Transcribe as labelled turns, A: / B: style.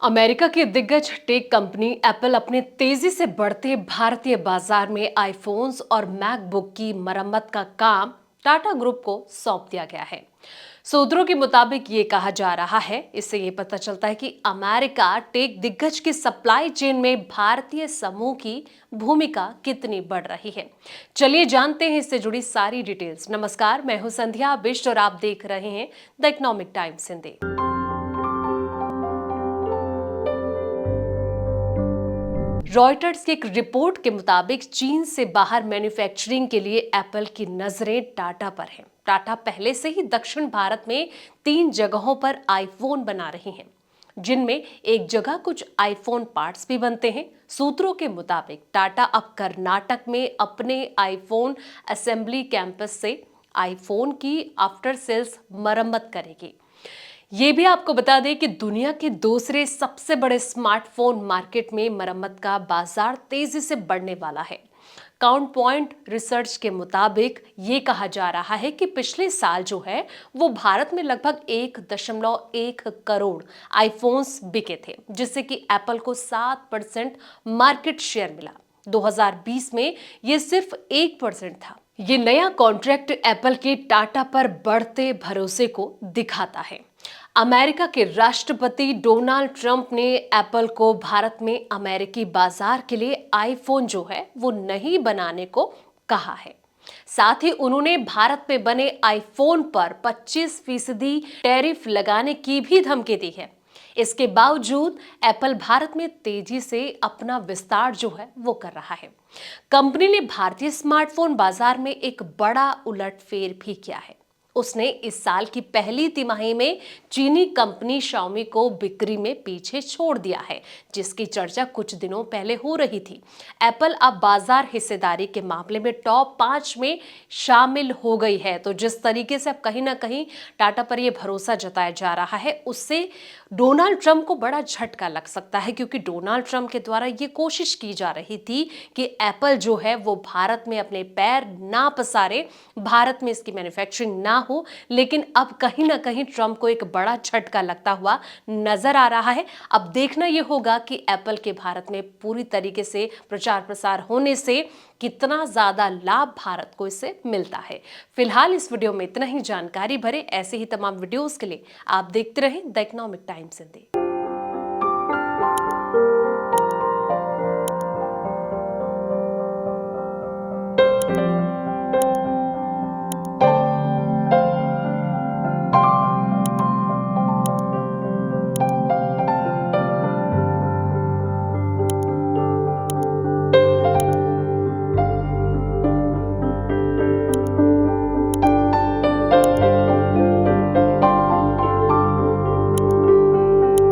A: America की दिग्गज tech company Apple अपने तेजी से बढ़ते भारतीय बाजार में आईफोन्स और मैकबुक की मरम्मत का काम टाटा ग्रुप को सौंप दिया गया है। सूत्रों के मुताबिक ये कहा जा रहा है, इससे ये पता चलता है कि अमेरिका टेक दिग्गज की सप्लाई चेन में भारतीय समूह की भूमिका कितनी बढ़ रही है। चलिए जानते हैं इससे जुड़ी सारी डिटेल्स। नमस्कार, मैं हूं संध्या बिष्ट और आप देख रहे हैं the economic times Hindi. Reuters की एक रिपोर्ट के मुताबिक चीन से बाहर मैन्युफैक्चरिंग के लिए एप्पल की नजरें टाटा पर हैं। टाटा पहले से ही दक्षिण भारत में 3 जगहों पर आईफोन बना रही हैं, जिनमें एक जगह कुछ आईफोन पार्ट्स भी बनते हैं। सूत्रों के मुताबिक टाटा अब कर्नाटक में अपने आईफोन असेंबली कैंपस से आईफोन की आफ्टर सेल्स मरम्मत करेगी। ये भी आपको बता दें कि दुनिया के दूसरे सबसे बड़े स्मार्टफोन मार्केट में मरम्मत का बाजार तेजी से बढ़ने वाला है। काउंट पॉइंट रिसर्च के मुताबिक ये कहा जा रहा है कि पिछले साल जो है वो भारत में लगभग 1.1 करोड़ आईफोन्स बिके थे, जिससे कि एप्पल को 7% मार्केट शेयर मिला। 2020 में ये सिर्फ 1% था। ये नया कॉन्ट्रैक्ट एप्पल के टाटा पर बढ़ते भरोसे को दिखाता है। अमेरिका के राष्ट्रपति डोनाल्ड ट्रंप ने एप्पल को भारत में अमेरिकी बाजार के लिए आईफोन जो है वो नहीं बनाने को कहा है। साथ ही उन्होंने भारत में बने आईफोन पर 25% टैरिफ लगाने की भी धमकी दी है। इसके बावजूद एप्पल भारत में तेजी से अपना विस्तार जो है वो कर रहा है। कंपनी ने भारतीय स्मार्टफोन बाजार में एक बड़ा उलटफेर भी किया है। उसने इस साल की पहली तिमाही में चीनी कंपनी शाओमी को बिक्री में पीछे छोड़ दिया है, जिसकी चर्चा कुछ दिनों पहले हो रही थी। एप्पल अब बाजार हिस्सेदारी के मामले में टॉप 5 में शामिल हो गई है। तो जिस तरीके से अब कहीं ना कहीं टाटा पर यह भरोसा जताया जा रहा है, उससे डोनाल्ड ट्रंप को बड़ा झटका लग सकता है, क्योंकि डोनाल्ड ट्रंप के द्वारा ये कोशिश की जा रही थी कि एप्पल जो है वो भारत में अपने पैर ना पसारे, भारत में इसकी मैन्युफैक्चरिंग ना हो। लेकिन अब कहीं ना कहीं ट्रंप को एक बड़ा झटका लगता हुआ नजर आ रहा है। अब देखना यह होगा कि एप्पल के भारत में पूरी तरीके से प्रचार प्रसार होने से कितना ज्यादा लाभ भारत को इससे मिलता है। फिलहाल इस वीडियो में इतना ही। जानकारी भरे ऐसे ही तमाम वीडियोस के लिए आप देखते रहें द इकोनॉमिक टाइम्स हिंदी।